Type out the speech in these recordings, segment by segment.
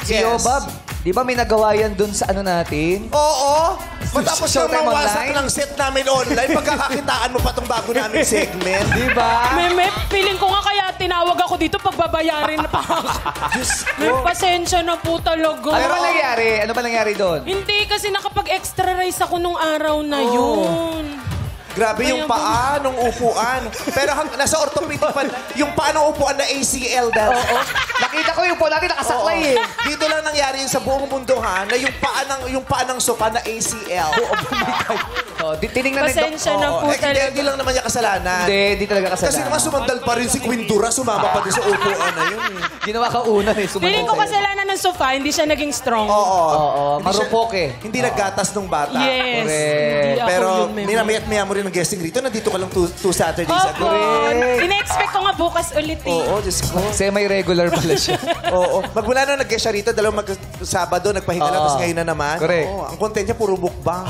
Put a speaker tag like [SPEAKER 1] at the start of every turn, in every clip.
[SPEAKER 1] Si Bob, di ba may nagawa yan dun sa ano natin?
[SPEAKER 2] Oo. Matapos kang
[SPEAKER 1] Showtime
[SPEAKER 2] mawasak
[SPEAKER 1] online?
[SPEAKER 2] ng set namin online, pagkakakitaan mo pa itong bago namin segment.
[SPEAKER 1] Di ba?
[SPEAKER 3] Meme, feeling ko nga kaya tinawag ako dito pagbabayarin na pa ako. May pasensya na po talaga.
[SPEAKER 1] Ano ba nangyari? Ano ba nangyari doon?
[SPEAKER 3] Hindi, kasi nakapag-extra rice ako nung araw na yun.
[SPEAKER 2] Grabe yung paa nung upuan. Pero nasa orthopedic pa, yung paa ng upuan na ACL dahil.
[SPEAKER 1] Oo. Nakita ko yung po natin nakasaklay eh.
[SPEAKER 2] Dito lang nangyari yun sa buong mundo ha, na yung paa ng sofa na ACL.
[SPEAKER 1] Oh, tinignan ng
[SPEAKER 3] Pasensya na po talaga.
[SPEAKER 2] Hindi lang naman niya kasalanan.
[SPEAKER 1] Hindi talaga kasalanan.
[SPEAKER 2] Kasi naman sumandal pa rin si Queen Dura, sumama pa din sa upuan na yun.
[SPEAKER 1] Ginawa ka una eh.
[SPEAKER 3] Feeling ko kasalanan ng sofa, hindi siya naging strong.
[SPEAKER 1] Oo, marupok eh.
[SPEAKER 2] Hindi naggatas nung bata.
[SPEAKER 3] Yes. Hindi ako
[SPEAKER 2] Pero
[SPEAKER 3] yun, Meme.
[SPEAKER 2] minamayat-maya mo rin ng guesting rito. Nandito ka lang two Saturdays
[SPEAKER 3] Opo.
[SPEAKER 2] ago.
[SPEAKER 3] Ina-expect ko nga bukas ulit eh.
[SPEAKER 2] Oo, Diyos ko.
[SPEAKER 1] Semi-regular pala siya.
[SPEAKER 2] Oo. Magmula nung nag-guest siya rito, Sabado, nagpahinga na, tapos ngayon na naman.
[SPEAKER 1] Correct.
[SPEAKER 2] Oo, ang content niya, puro mukbang.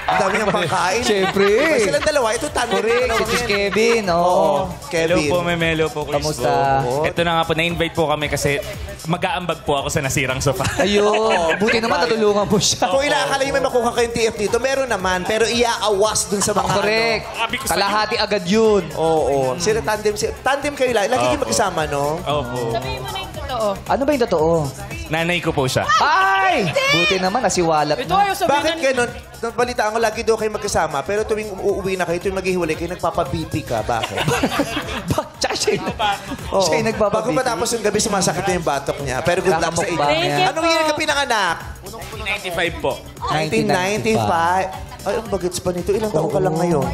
[SPEAKER 2] Ang dami niyang pangkain.
[SPEAKER 1] Siyempre.
[SPEAKER 2] Diba silang dalawa? Ito, tandem.
[SPEAKER 1] Correct. Si Sis Kevin.
[SPEAKER 2] Oo.
[SPEAKER 1] Oo.
[SPEAKER 2] Kevin.
[SPEAKER 4] Hello po, Memelo po, Chris.
[SPEAKER 1] Kamusta?
[SPEAKER 4] Po. Ito na nga po, na-invite po kami kasi mag-aambag po ako sa nasirang sofa.
[SPEAKER 1] Ayun. Buti naman natulungan mo siya.
[SPEAKER 2] Kung inaakala niyo may makuha kayong TF dito, meron naman. Pero iaawas dun sa mga
[SPEAKER 1] Correct.
[SPEAKER 4] Sabi ko sa'yo.
[SPEAKER 1] Kalahati agad yun.
[SPEAKER 2] Oo. Sila tandem kayo lang. Lagi kayo magkasama, no?
[SPEAKER 4] Opo.
[SPEAKER 3] Sabihin mo na yung totoo.
[SPEAKER 1] Ano ba yung totoo?
[SPEAKER 4] Nanay ko po siya.
[SPEAKER 1] Ay! Buti naman, nasiwalat
[SPEAKER 3] Ito
[SPEAKER 1] na.
[SPEAKER 3] ayaw sabihin
[SPEAKER 2] Bakit ganun? Balitaan ko, lagi daw kayo magkasama. Pero tuwing uuwi na kayo, tuwing maghihiwalay kayo, nagpapa-BP ka. Bakit?
[SPEAKER 1] Tsaka siya
[SPEAKER 2] Oo.
[SPEAKER 1] siya yung
[SPEAKER 2] Bago
[SPEAKER 1] nagpapabiti.
[SPEAKER 2] matapos yung gabi, sumasakit na yung batok niya. Pero good luck sa inyo.
[SPEAKER 1] Kakamukbang
[SPEAKER 3] Thank
[SPEAKER 1] yan.
[SPEAKER 3] you
[SPEAKER 2] Anong year ka pinanganak?
[SPEAKER 4] 95 po.
[SPEAKER 2] 1995. Ay, ang bagets pa nito. Ilang taon ka lang ngayon?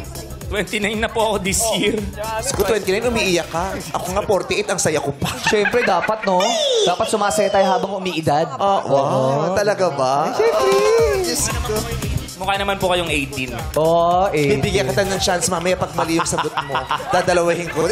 [SPEAKER 4] 29 na po ako this year.
[SPEAKER 2] Siguro 29, umiiyak ka. Ako nga 48, ang saya ko pa.
[SPEAKER 1] Siyempre, dapat, no? Dapat sumasaya tayo habang umiidad.
[SPEAKER 2] Oo. Talaga ba? Siyempre. Diyos ko.
[SPEAKER 4] Mukha naman po kayong 18.
[SPEAKER 1] Oo, eh.
[SPEAKER 2] Bibigyan kita ng chance mamaya pag mali yung sagot mo. Dadalawahin ko.